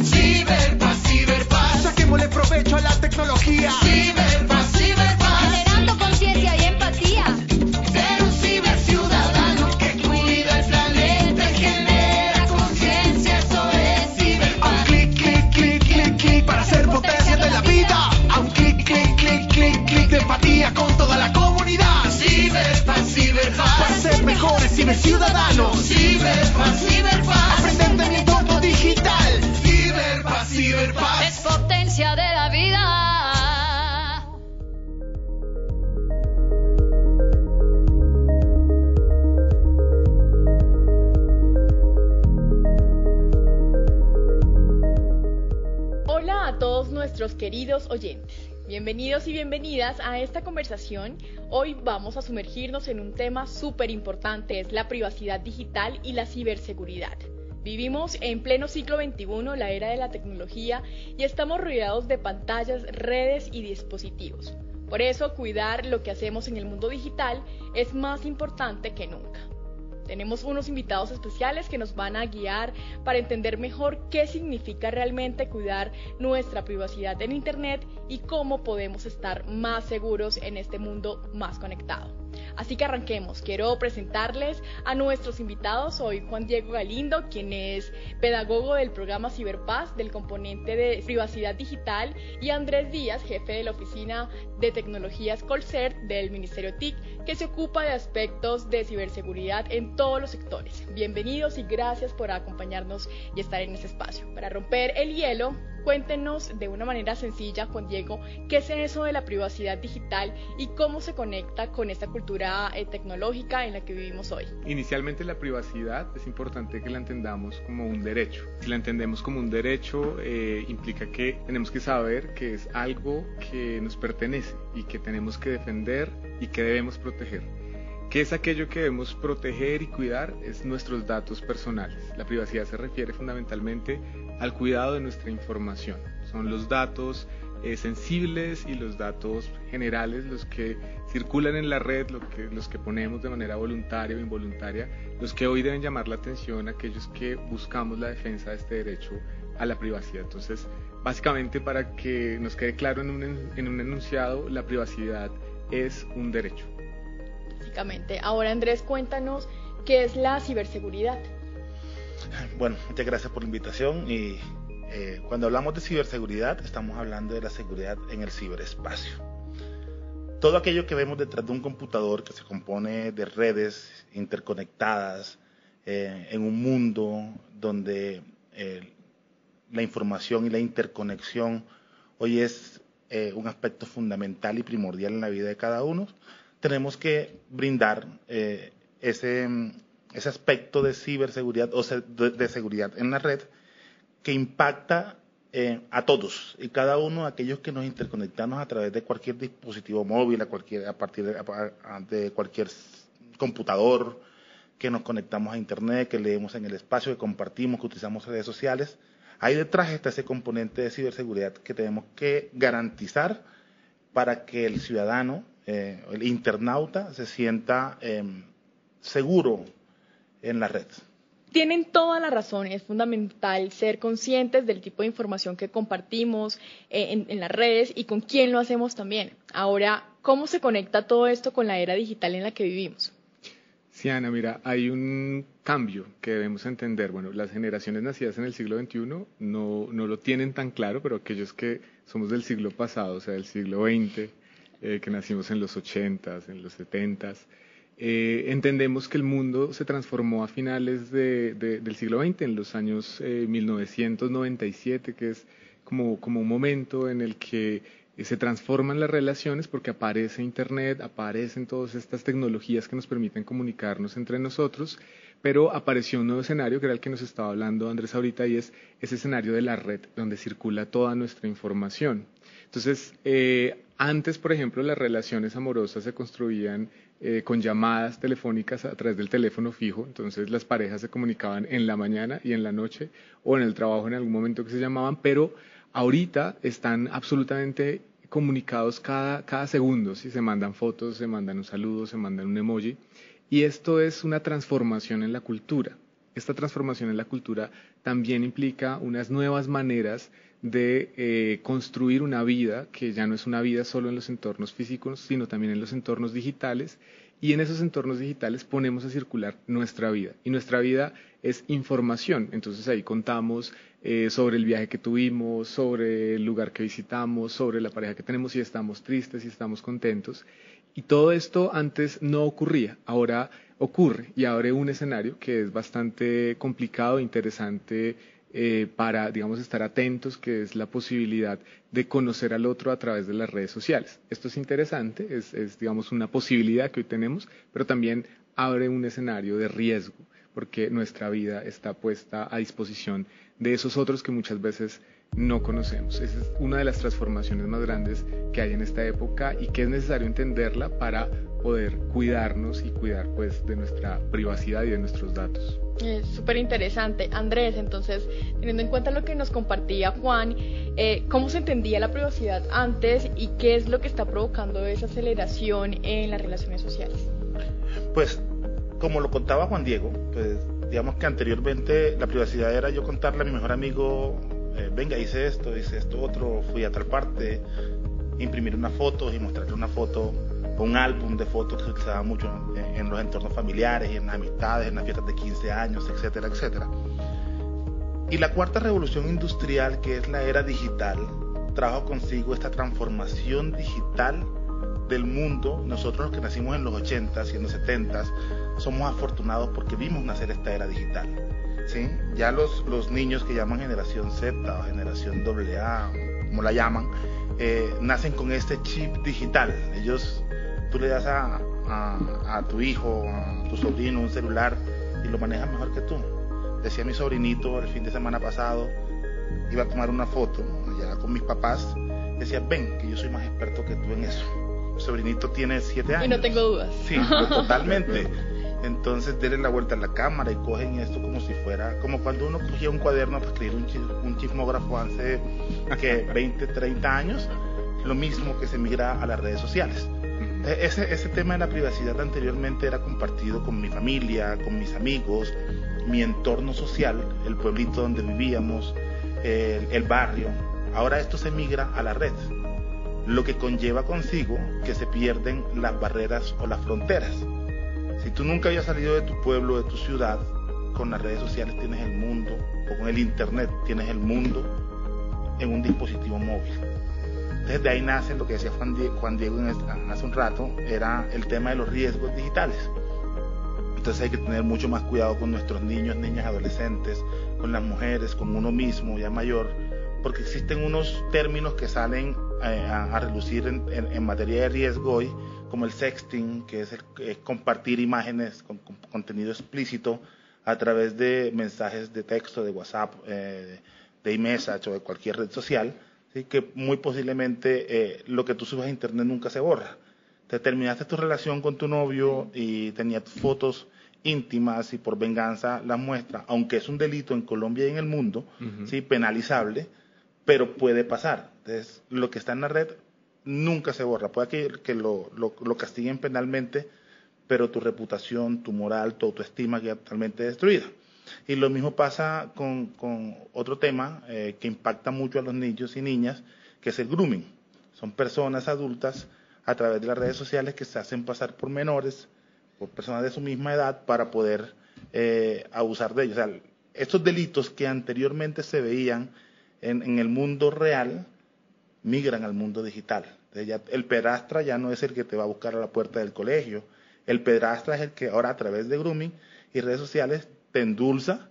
Ciberpaz, ciberpaz. Saquémosle provecho a la tecnología. Ciberpaz, ciberpaz. Generando conciencia y empatía. Ser un ciberciudadano que cuida el planeta y genera conciencia. Eso es ciberpaz. A un clic, clic, clic, clic, clic para ser potencia de la vida. A un clic, clic, clic, clic, clic de empatía con toda la comunidad. Ciberpaz, ciberpaz. Para ser mejores ciberciudadanos. Ciberpaz, ciberpaz. Aprender de mi entorno digital. Ciberpaz, ciberpaz. Es potencia de la vida. Hola a todos nuestros queridos oyentes. Bienvenidos y bienvenidas a esta conversación. Hoy vamos a sumergirnos en un tema súper importante, es la privacidad digital y la ciberseguridad. Vivimos en pleno siglo XXI, la era de la tecnología, y estamos rodeados de pantallas, redes y dispositivos. Por eso, cuidar lo que hacemos en el mundo digital es más importante que nunca. Tenemos unos invitados especiales que nos van a guiar para entender mejor qué significa realmente cuidar nuestra privacidad en Internet y cómo podemos estar más seguros en este mundo más conectado. Así que arranquemos. Quiero presentarles a nuestros invitados. Soy Juan Diego Galindo, quien es pedagogo del programa Ciberpaz del componente de privacidad digital, y Andrés Díaz, jefe de la oficina de tecnologías Colcert del Ministerio TIC, que se ocupa de aspectos de ciberseguridad en todos los sectores. Bienvenidos y gracias por acompañarnos y estar en este espacio. Para romper el hielo, cuéntenos de una manera sencilla, Juan Diego, qué es eso de la privacidad digital y cómo se conecta con esta cultura tecnológica en la que vivimos hoy. Inicialmente, la privacidad es importante que la entendamos como un derecho. Si la entendemos como un derecho, implica que tenemos que saber que es algo que nos pertenece y que tenemos que defender y que debemos proteger. ¿Qué es aquello que debemos proteger y cuidar? Es nuestros datos personales. La privacidad se refiere fundamentalmente al cuidado de nuestra información. Son los datos sensibles y los datos generales los que circulan en la red, los que ponemos de manera voluntaria o involuntaria, los que hoy deben llamar la atención a aquellos que buscamos la defensa de este derecho a la privacidad. Entonces, básicamente, para que nos quede claro en un enunciado, la privacidad es un derecho. Ahora, Andrés, cuéntanos qué es la ciberseguridad. Bueno, muchas gracias por la invitación. Y cuando hablamos de ciberseguridad, estamos hablando de la seguridad en el ciberespacio. Todo aquello que vemos detrás de un computador que se compone de redes interconectadas en un mundo donde la información y la interconexión hoy es un aspecto fundamental y primordial en la vida de cada uno, tenemos que brindar ese aspecto de ciberseguridad o de seguridad en la red que impacta a todos y cada uno de aquellos que nos interconectamos a través de cualquier dispositivo móvil, a partir de cualquier computador, que nos conectamos a Internet, que leemos en el espacio, que compartimos, que utilizamos redes sociales. Ahí detrás está ese componente de ciberseguridad que tenemos que garantizar para que el ciudadano, el internauta, se sienta seguro en la red. Tienen toda la razón, es fundamental ser conscientes del tipo de información que compartimos en las redes y con quién lo hacemos también. Ahora, ¿cómo se conecta todo esto con la era digital en la que vivimos? Sí, Ana, mira, hay un cambio que debemos entender. Bueno, las generaciones nacidas en el siglo XXI no lo tienen tan claro, pero aquellos que somos del siglo pasado, o sea, del siglo XX, que nacimos en los 80s, en los 70s, entendemos que el mundo se transformó a finales del siglo XX, en los años 1997, que es como un momento en el que se transforman las relaciones porque aparece Internet, aparecen todas estas tecnologías que nos permiten comunicarnos entre nosotros, pero apareció un nuevo escenario que era el que nos estaba hablando Andrés ahorita, y es ese escenario de la red donde circula toda nuestra información. Entonces, antes, por ejemplo, las relaciones amorosas se construían con llamadas telefónicas a través del teléfono fijo. Entonces las parejas se comunicaban en la mañana y en la noche, o en el trabajo en algún momento que se llamaban, pero ahorita están absolutamente comunicados cada segundo, ¿sí? Se mandan fotos, se mandan un saludo, se mandan un emoji, y esto es una transformación en la cultura. esta transformación en la cultura también implica unas nuevas maneras de construir una vida que ya no es una vida solo en los entornos físicos, sino también en los entornos digitales. Y en esos entornos digitales ponemos a circular nuestra vida. Y nuestra vida es información. Entonces ahí contamos sobre el viaje que tuvimos, sobre el lugar que visitamos, sobre la pareja que tenemos, si estamos tristes, si estamos contentos. Y todo esto antes no ocurría, ahora ocurre y abre un escenario que es bastante complicado e interesante para, digamos, estar atentos, que es la posibilidad de conocer al otro a través de las redes sociales. Esto es interesante, es digamos, una posibilidad que hoy tenemos, pero también abre un escenario de riesgo, porque nuestra vida está puesta a disposición de esos otros que muchas veces no conocemos. Esa es una de las transformaciones más grandes que hay en esta época y que es necesario entenderla para poder cuidarnos y cuidar pues de nuestra privacidad y de nuestros datos. Es súper interesante. Andrés, entonces, teniendo en cuenta lo que nos compartía Juan, ¿cómo se entendía la privacidad antes y qué es lo que está provocando esa aceleración en las relaciones sociales? Pues, como lo contaba Juan Diego, pues digamos que anteriormente la privacidad era yo contarle a mi mejor amigo, venga, hice esto otro, fui a tal parte, imprimir unas fotos y mostrarle una foto, un álbum de fotos que se utilizaba mucho en los entornos familiares, en las amistades, en las fiestas de 15 años, etcétera, etcétera. Y la cuarta revolución industrial, que es la era digital, trajo consigo esta transformación digital del mundo. Nosotros los que nacimos en los 80s y en los 70s somos afortunados porque vimos nacer esta era digital, ¿sí? Ya los niños que llaman generación Z o generación AA, como la llaman, nacen con este chip digital. Tú le das a tu hijo, a tu sobrino un celular y lo maneja mejor que tú. Decía mi sobrinito el fin de semana pasado, iba a tomar una foto allá con mis papás, decía, ven, que yo soy más experto que tú en eso. Mi sobrinito tiene 7 años. Y no tengo dudas. Sí, totalmente. Entonces denle la vuelta a la cámara y cogen esto como si fuera, como cuando uno cogía un cuaderno para escribir un chismógrafo hace 20, 30 años, lo mismo que se migra a las redes sociales. Ese tema de la privacidad anteriormente era compartido con mi familia, con mis amigos, mi entorno social, el pueblito donde vivíamos, el barrio. Ahora esto se migra a la red, lo que conlleva consigo que se pierden las barreras o las fronteras. Si tú nunca habías salido de tu pueblo, de tu ciudad, con las redes sociales tienes el mundo, o con el internet tienes el mundo en un dispositivo móvil. Entonces de ahí nace lo que decía Juan Diego hace un rato, era el tema de los riesgos digitales. Entonces hay que tener mucho más cuidado con nuestros niños, niñas, adolescentes, con las mujeres, con uno mismo ya mayor, porque existen unos términos que salen a relucir en materia de riesgo hoy, como el sexting, que es compartir imágenes con contenido explícito a través de mensajes de texto, de WhatsApp, de iMessage o de cualquier red social, ¿sí? Que muy posiblemente lo que tú subas a internet nunca se borra. Te terminaste tu relación con tu novio y tenías fotos íntimas y por venganza las muestras, aunque es un delito en Colombia y en el mundo, ¿sí? Penalizable, pero puede pasar. Entonces, lo que está en la red nunca se borra. Puede que lo castiguen penalmente, pero tu reputación, tu moral, tu autoestima queda totalmente destruida. Y lo mismo pasa con otro tema que impacta mucho a los niños y niñas, que es el grooming. Son personas adultas a través de las redes sociales que se hacen pasar por menores, por personas de su misma edad, para poder abusar de ellos. O sea, estos delitos que anteriormente se veían en el mundo real, migran al mundo digital. Entonces ya el pedrastra ya no es el que te va a buscar a la puerta del colegio. El pedrastra es el que ahora a través de grooming y redes sociales te endulza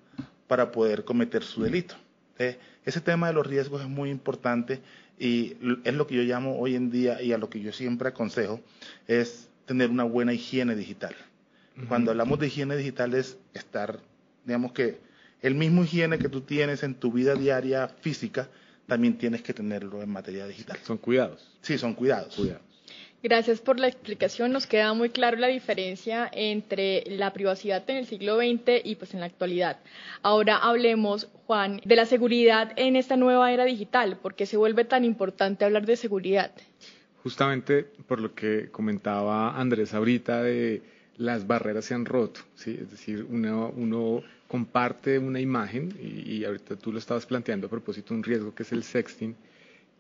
para poder cometer su delito. Entonces, ese tema de los riesgos es muy importante y es lo que yo llamo hoy en día, y a lo que yo siempre aconsejo, es tener una buena higiene digital. Cuando hablamos de higiene digital es estar, digamos que el mismo higiene que tú tienes en tu vida diaria física, también tienes que tenerlo en materia digital. Son cuidados. Sí, son cuidados. Gracias por la explicación. Nos queda muy claro la diferencia entre la privacidad en el siglo XX y pues en la actualidad. Ahora hablemos, Juan, de la seguridad en esta nueva era digital. ¿Por qué se vuelve tan importante hablar de seguridad? Justamente por lo que comentaba Andrés ahorita de las barreras se han roto, ¿sí? Es decir, uno comparte una imagen, y ahorita tú lo estabas planteando a propósito de un riesgo que es el sexting,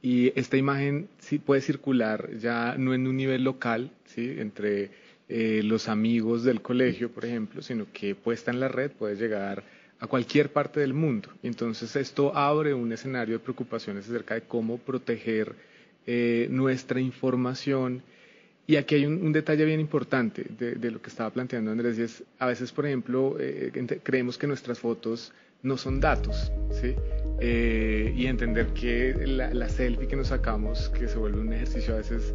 y esta imagen sí puede circular ya no en un nivel local, ¿sí? Entre los amigos del colegio, por ejemplo, sino que puesta en la red puede llegar a cualquier parte del mundo. Entonces esto abre un escenario de preocupaciones acerca de cómo proteger nuestra información. Y aquí hay un detalle bien importante de lo que estaba planteando Andrés, y es, a veces, por ejemplo, creemos que nuestras fotos no son datos, ¿sí? Y entender que la selfie que nos sacamos, que se vuelve un ejercicio a veces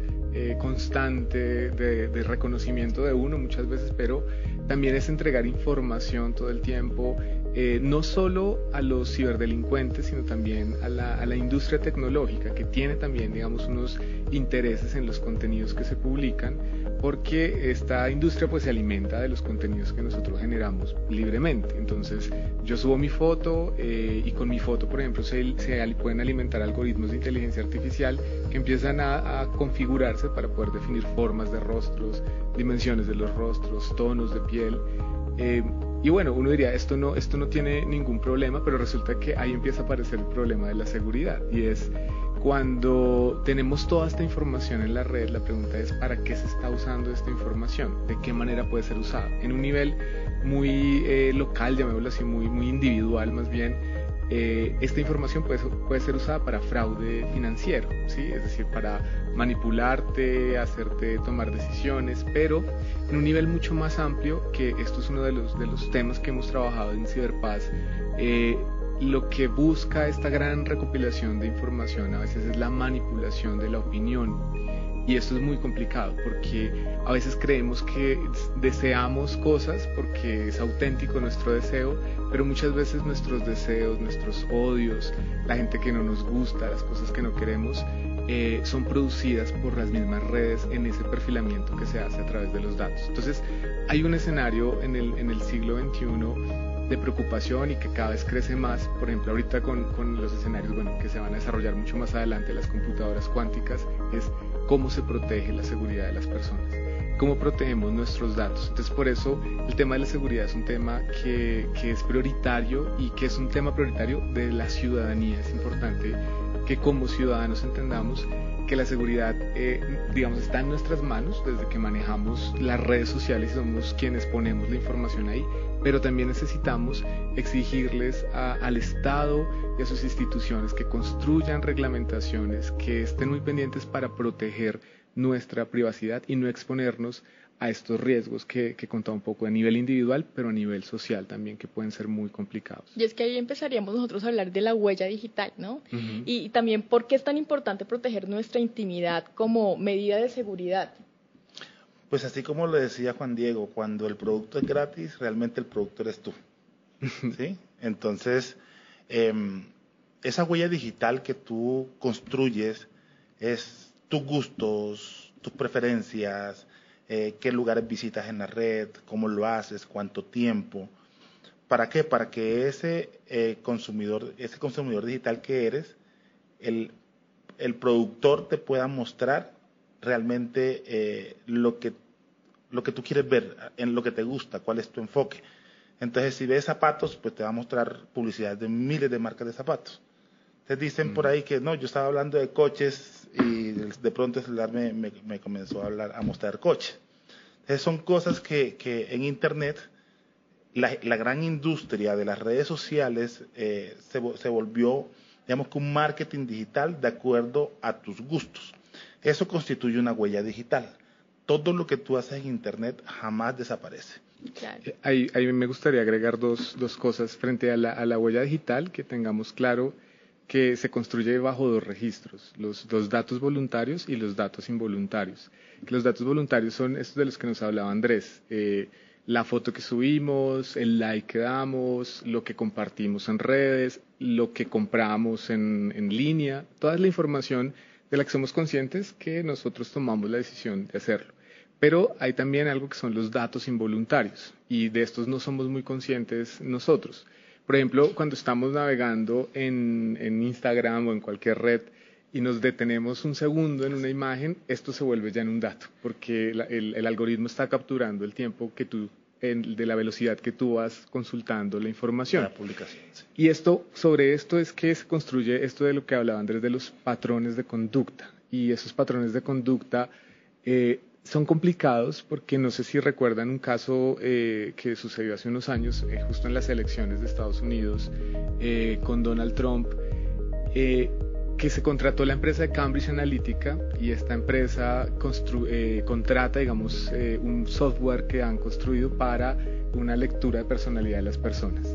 constante de reconocimiento de uno muchas veces, pero también es entregar información todo el tiempo, no solo a los ciberdelincuentes, sino también a la industria tecnológica, que tiene también, digamos, unos intereses en los contenidos que se publican, porque esta industria pues se alimenta de los contenidos que nosotros generamos libremente. Entonces yo subo mi foto y con mi foto, por ejemplo, se pueden alimentar algoritmos de inteligencia artificial que empiezan a configurarse para poder definir formas de rostros, dimensiones de los rostros, tonos de piel. Y bueno, uno diría, esto no tiene ningún problema, pero resulta que ahí empieza a aparecer el problema de la seguridad, y es cuando tenemos toda esta información en la red, la pregunta es ¿para qué se está usando esta información? ¿De qué manera puede ser usada? En un nivel muy local, llamémoslo así, muy individual más bien, esta información puede ser usada para fraude financiero, ¿sí? Es decir, para manipularte, hacerte tomar decisiones, pero en un nivel mucho más amplio, que esto es uno de los temas que hemos trabajado en Ciberpaz. Lo que busca esta gran recopilación de información a veces es la manipulación de la opinión, y esto es muy complicado porque a veces creemos que deseamos cosas porque es auténtico nuestro deseo, pero muchas veces nuestros deseos, nuestros odios, la gente que no nos gusta, las cosas que no queremos, son producidas por las mismas redes en ese perfilamiento que se hace a través de los datos. Entonces hay un escenario en el siglo XXI de preocupación y que cada vez crece más. Por ejemplo, ahorita con los escenarios que se van a desarrollar mucho más adelante, las computadoras cuánticas, es cómo se protege la seguridad de las personas, cómo protegemos nuestros datos. Entonces, por eso el tema de la seguridad es un tema que es prioritario, y que es un tema prioritario de la ciudadanía. Es importante que como ciudadanos entendamos que la seguridad, está en nuestras manos desde que manejamos las redes sociales y somos quienes ponemos la información ahí, pero también necesitamos exigirles al Estado y a sus instituciones que construyan reglamentaciones, que estén muy pendientes para proteger nuestra privacidad y no exponernos a estos riesgos que contaba un poco a nivel individual, pero a nivel social también, que pueden ser muy complicados. Y es que ahí empezaríamos nosotros a hablar de la huella digital, ¿no? Uh-huh. Y también por qué es tan importante proteger nuestra intimidad como medida de seguridad. Pues así como lo decía Juan Diego, cuando el producto es gratis, realmente el producto eres tú, ¿sí? Entonces, esa huella digital que tú construyes es tus gustos, tus preferencias, qué lugares visitas en la red, cómo lo haces, cuánto tiempo. ¿Para qué? Para que ese consumidor digital que eres, el productor te pueda mostrar realmente lo que tú quieres ver, en lo que te gusta, cuál es tu enfoque. Entonces, si ves zapatos, pues te va a mostrar publicidad de miles de marcas de zapatos. Te dicen por ahí que no, yo estaba hablando de coches y de pronto el celular me comenzó a mostrar coches. Entonces, son cosas que en Internet, la gran industria de las redes sociales se volvió, digamos, que un marketing digital de acuerdo a tus gustos. Eso constituye una huella digital. Todo lo que tú haces en Internet jamás desaparece. Claro. Ahí me gustaría agregar dos cosas frente a la huella digital, que tengamos claro que se construye bajo dos registros, los datos voluntarios y los datos involuntarios. Los datos voluntarios son estos de los que nos hablaba Andrés, la foto que subimos, el like que damos, lo que compartimos en redes, lo que compramos en línea, toda la información de la que somos conscientes que nosotros tomamos la decisión de hacerlo. Pero hay también algo que son los datos involuntarios, y de estos no somos muy conscientes nosotros. Por ejemplo, cuando estamos navegando en Instagram o en cualquier red, y nos detenemos un segundo en una imagen, esto se vuelve ya en un dato, porque el algoritmo está capturando el tiempo que tú, de la velocidad que tú vas consultando la información. La publicación, sí. Y sobre esto es que se construye esto de lo que hablaba Andrés, de los patrones de conducta. Y esos patrones de conducta son complicados porque no sé si recuerdan un caso que sucedió hace unos años, justo en las elecciones de Estados Unidos, con Donald Trump, que se contrató la empresa de Cambridge Analytica, y esta empresa contrata, digamos, un software que han construido para una lectura de personalidad de las personas.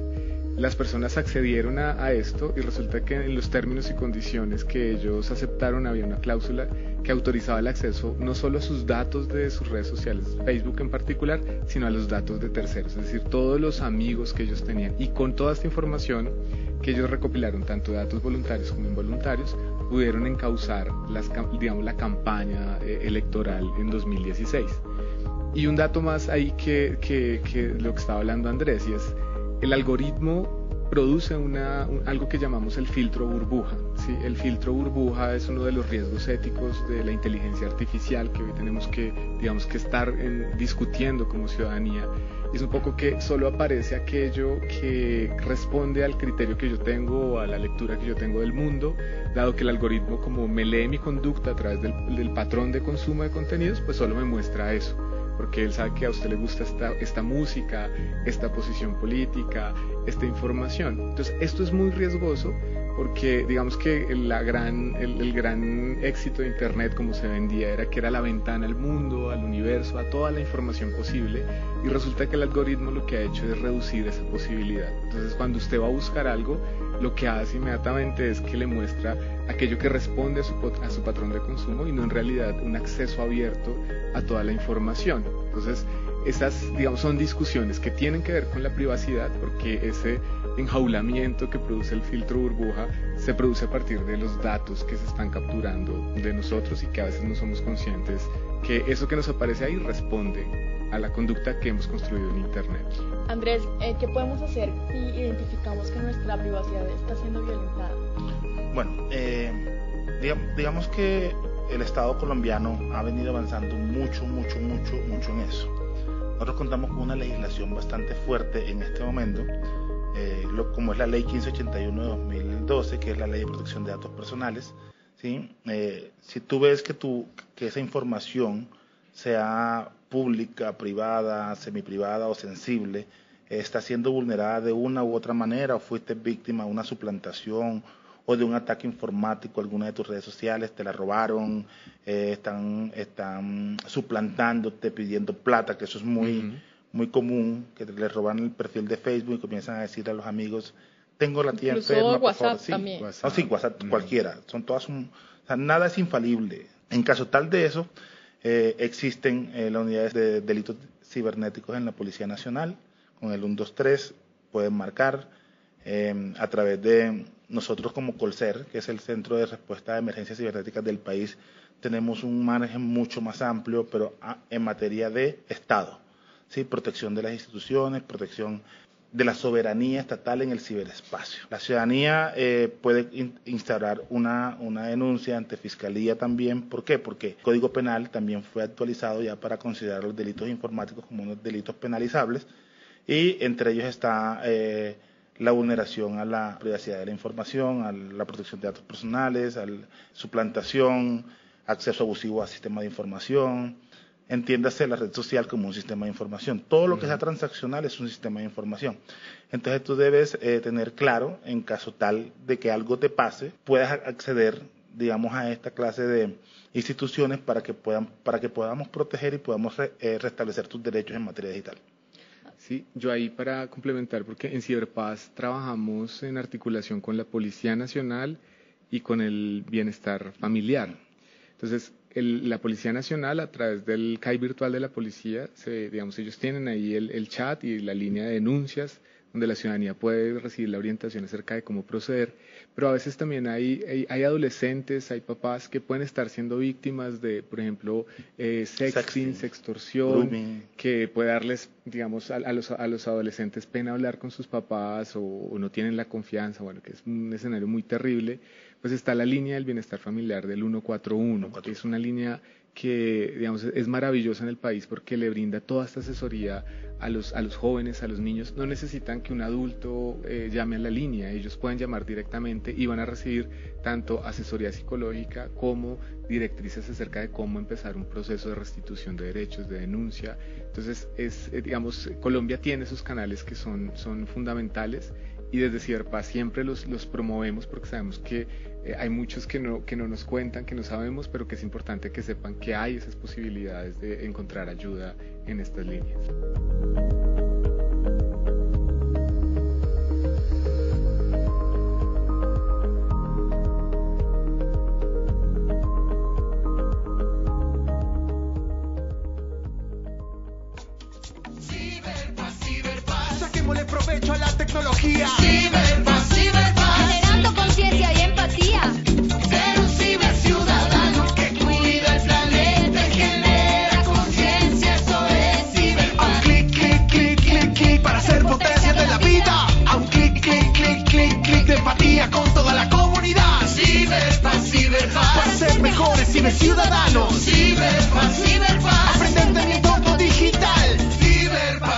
Las personas accedieron a esto y resulta que en los términos y condiciones que ellos aceptaron había una cláusula que autorizaba el acceso no solo a sus datos de sus redes sociales, Facebook en particular, sino a los datos de terceros, es decir, todos los amigos que ellos tenían. Y con toda esta información que ellos recopilaron, tanto datos voluntarios como involuntarios, pudieron encauzar la campaña electoral en 2016. Y un dato más ahí que lo que estaba hablando Andrés, y es el algoritmo produce algo que llamamos el filtro burbuja, ¿sí? El filtro burbuja es uno de los riesgos éticos de la inteligencia artificial que hoy tenemos que estar discutiendo como ciudadanía. Es un poco que solo aparece aquello que responde al criterio que yo tengo o a la lectura que yo tengo del mundo, dado que el algoritmo, como me lee mi conducta a través del patrón de consumo de contenidos, pues solo me muestra eso, porque él sabe que a usted le gusta esta música, esta posición política, esta información. Entonces esto es muy riesgoso porque digamos que el gran éxito de Internet, como se vendía, era que era la ventana al mundo, al universo, a toda la información posible, y resulta que el algoritmo lo que ha hecho es reducir esa posibilidad. Entonces cuando usted va a buscar algo, lo que hace inmediatamente es que le muestra aquello que responde a su patrón de consumo y no en realidad un acceso abierto a toda la información. Entonces esas, digamos, son discusiones que tienen que ver con la privacidad, porque ese enjaulamiento que produce el filtro burbuja se produce a partir de los datos que se están capturando de nosotros y que a veces no somos conscientes que eso que nos aparece ahí responde a la conducta que hemos construido en Internet. Andrés, ¿qué podemos hacer si identificamos que nuestra privacidad está siendo violentada? Bueno, digamos que el Estado colombiano ha venido avanzando mucho en eso. Nosotros contamos con una legislación bastante fuerte en este momento, como es la Ley 1581 de 2012, que es la Ley de Protección de Datos Personales, ¿sí? Si tú ves que esa información, sea pública, privada, semiprivada o sensible, está siendo vulnerada de una u otra manera, o fuiste víctima de una suplantación o de un ataque informático a alguna de tus redes sociales, te la robaron, están suplantándote, pidiendo plata, que eso es muy común, que le roban el perfil de Facebook y comienzan a decir a los amigos, tengo la tía Incluso enferma, por WhatsApp favor. Sí, también. WhatsApp, cualquiera, son todas o sea, nada es infalible. En caso tal de eso, existen las unidades de delitos cibernéticos en la Policía Nacional, con el 123 pueden marcar, a través de nosotros como Colcer, que es el Centro de Respuesta a Emergencias Cibernéticas del país, tenemos un margen mucho más amplio, pero en materia de Estado, ¿sí? Protección de las instituciones, protección de la soberanía estatal en el ciberespacio. La ciudadanía puede instaurar una denuncia ante Fiscalía también. ¿Por qué? Porque el Código Penal también fue actualizado ya para considerar los delitos informáticos como unos delitos penalizables, y entre ellos está la vulneración a la privacidad de la información, a la protección de datos personales, a la suplantación, acceso abusivo a sistemas de información. Entiéndase la red social como un sistema de información. Todo lo que sea transaccional es un sistema de información. Entonces tú debes tener claro, en caso tal de que algo te pase, puedas acceder, digamos, a esta clase de instituciones para que podamos proteger y podamos restablecer tus derechos en materia digital. Sí, yo ahí para complementar, porque en Ciberpaz trabajamos en articulación con la Policía Nacional y con el bienestar familiar. Entonces, la Policía Nacional, a través del CAI virtual de la policía, digamos, ellos tienen ahí el chat y la línea de denuncias, donde la ciudadanía puede recibir la orientación acerca de cómo proceder, pero a veces también hay adolescentes, hay papás que pueden estar siendo víctimas de, por ejemplo, sexting, sextorsión, grooming, que puede darles, digamos, a los adolescentes pena hablar con sus papás o no tienen la confianza, bueno, que es un escenario muy terrible. Pues está la línea del bienestar familiar del 141, que es una línea que, digamos, es maravillosa en el país porque le brinda toda esta asesoría a los jóvenes, a los niños. No necesitan que un adulto llame a la línea, ellos pueden llamar directamente y van a recibir tanto asesoría psicológica como directrices acerca de cómo empezar un proceso de restitución de derechos, de denuncia. Entonces, digamos, Colombia tiene esos canales que son fundamentales, y desde Ciberpaz siempre los promovemos porque sabemos que hay muchos que no nos cuentan, que no sabemos, pero que es importante que sepan que hay esas posibilidades de encontrar ayuda en estas líneas. Saquémosle provecho a la tecnología. Ciberpaz, generando conciencia y empatía. Ser un ciberciudadano que cuida el planeta y genera conciencia, eso es Ciberpaz. A un clic, clic, clic, clic, clic para ser potencia de la vida. A un clic, clic, clic, clic, clic de empatía con toda la comunidad. Ciberpaz, para ser mejores ciberciudadanos. Ciberpaz, aprender de mi entorno digital.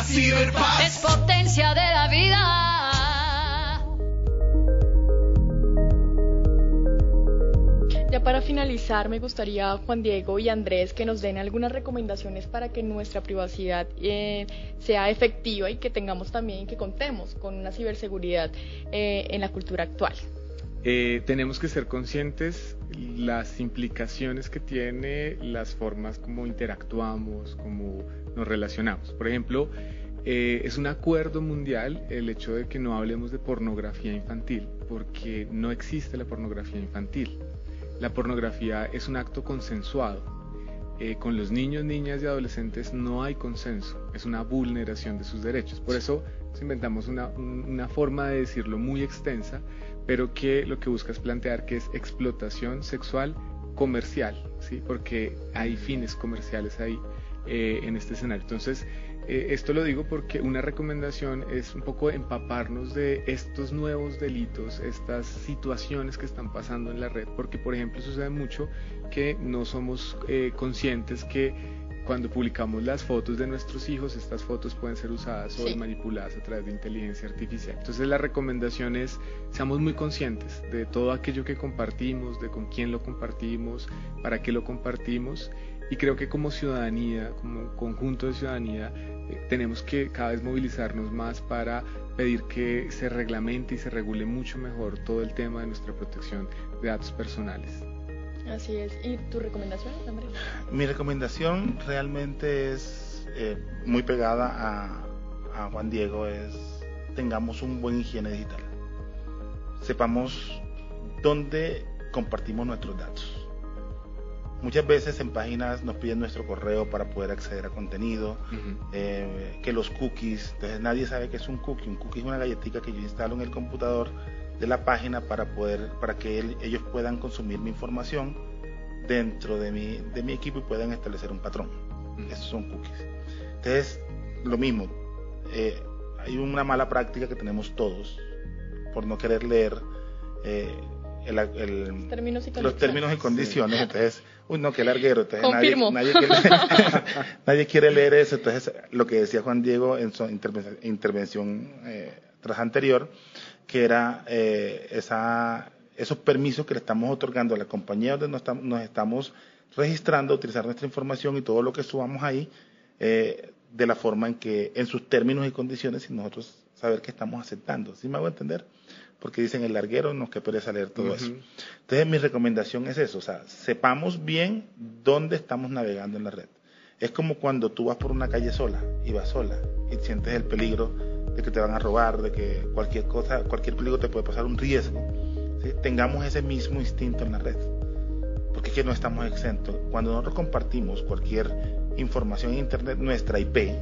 Ciberpaz. Es potencia de la vida. Ya para finalizar, me gustaría, Juan Diego y Andrés, que nos den algunas recomendaciones para que nuestra privacidad sea efectiva y que tengamos también, que contemos con una ciberseguridad en la cultura actual. Tenemos que ser conscientes las implicaciones que tiene, las formas como interactuamos, como nos relacionamos. Por ejemplo, es un acuerdo mundial el hecho de que no hablemos de pornografía infantil, porque no existe la pornografía infantil. La pornografía es un acto consensuado. Con los niños, niñas y adolescentes no hay consenso, es una vulneración de sus derechos. Por eso nos inventamos una forma de decirlo muy extensa, pero que lo que busca es plantear que es explotación sexual comercial, ¿sí? Porque hay fines comerciales ahí en este escenario. Entonces, esto lo digo porque una recomendación es un poco empaparnos de estos nuevos delitos, estas situaciones que están pasando en la red, porque por ejemplo sucede mucho que no somos conscientes que cuando publicamos las fotos de nuestros hijos, estas fotos pueden ser usadas o manipuladas a través de inteligencia artificial. Entonces la recomendación es, seamos muy conscientes de todo aquello que compartimos, de con quién lo compartimos, para qué lo compartimos, y creo que como ciudadanía, como conjunto de ciudadanía, tenemos que cada vez movilizarnos más para pedir que se reglamente y se regule mucho mejor todo el tema de nuestra protección de datos personales. Así es. ¿Y tu recomendación, Andrés? Mi recomendación realmente es muy pegada a Juan Diego, es tengamos un buen higiene digital. Sepamos dónde compartimos nuestros datos. Muchas veces en páginas nos piden nuestro correo para poder acceder a contenido, que los cookies, entonces nadie sabe qué es un cookie. Un cookie es una galletita que yo instalo en el computador de la página para que ellos puedan consumir mi información dentro de mi equipo y puedan establecer un patrón. Esos son cookies. Entonces, lo mismo, hay una mala práctica que tenemos todos por no querer leer los términos y condiciones. Entonces, no, qué larguero. Entonces, confirmo. Nadie quiere leer eso. Entonces, lo que decía Juan Diego en su intervención tras anterior, que era esos permisos que le estamos otorgando a la compañía donde nos estamos registrando, utilizar nuestra información y todo lo que subamos ahí, de la forma en que, en sus términos y condiciones, sin nosotros saber que estamos aceptando. ¿Sí me hago entender? Porque dicen el larguero, nos que pereza leer todo eso. Entonces mi recomendación es eso, o sea, sepamos bien dónde estamos navegando en la red. Es como cuando tú vas por una calle sola y vas sola y sientes el peligro de que te van a robar, de que cualquier peligro te puede pasar, un riesgo. ¿Sí? Tengamos ese mismo instinto en la red, porque es que no estamos exentos. Cuando nosotros compartimos cualquier información en internet, nuestra IP,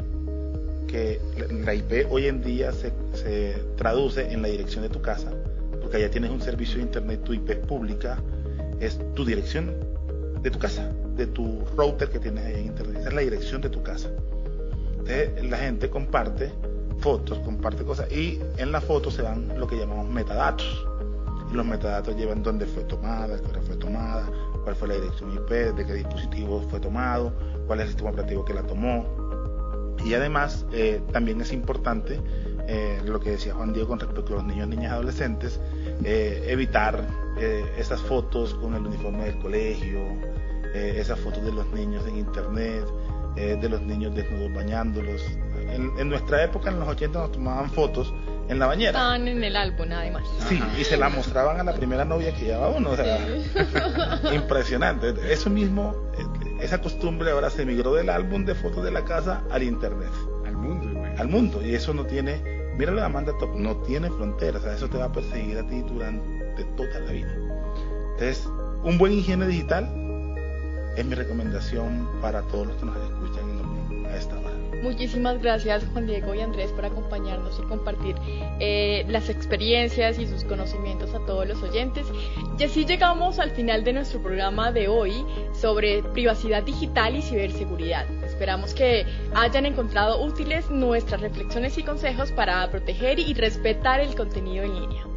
que la IP hoy en día se traduce en la dirección de tu casa, porque allá tienes un servicio de internet, tu IP pública es tu dirección de tu casa, de tu router que tienes ahí en internet, esa es la dirección de tu casa. Entonces la gente comparte fotos, comparte cosas, y en la foto se dan lo que llamamos metadatos. Y los metadatos llevan dónde fue tomada, qué hora fue tomada, cuál fue la dirección IP, de qué dispositivo fue tomado, cuál es el sistema operativo que la tomó. Y además también es importante lo que decía Juan Diego con respecto a los niños, niñas, adolescentes, evitar esas fotos con el uniforme del colegio, esas fotos de los niños en internet, de los niños desnudos bañándolos. En nuestra época, en los 80, nos tomaban fotos en la bañera. Estaban en el álbum, además. Sí, y se la mostraban a la primera novia que llevaba uno, o sea, impresionante. Eso mismo, esa costumbre ahora se migró del álbum de fotos de la casa al internet. Al mundo, imagínate. Al mundo, y eso no tiene, míralo a Amanda Top, no tiene fronteras, o sea, eso te va a perseguir a ti durante toda la vida. Entonces, un buen higiene digital es mi recomendación para todos los que nos escuchan a esta hora. Muchísimas gracias, Juan Diego y Andrés, por acompañarnos y compartir las experiencias y sus conocimientos a todos los oyentes. Y así llegamos al final de nuestro programa de hoy sobre privacidad digital y ciberseguridad. Esperamos que hayan encontrado útiles nuestras reflexiones y consejos para proteger y respetar el contenido en línea.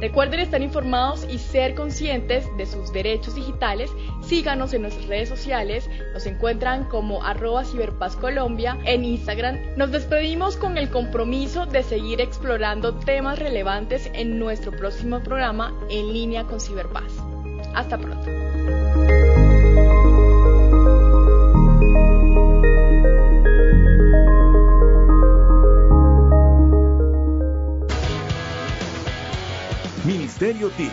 Recuerden estar informados y ser conscientes de sus derechos digitales. Síganos en nuestras redes sociales. Nos encuentran como @ciberpazcolombia en Instagram. Nos despedimos con el compromiso de seguir explorando temas relevantes en nuestro próximo programa En Línea con Ciberpaz. Hasta pronto. Ministerio TIC,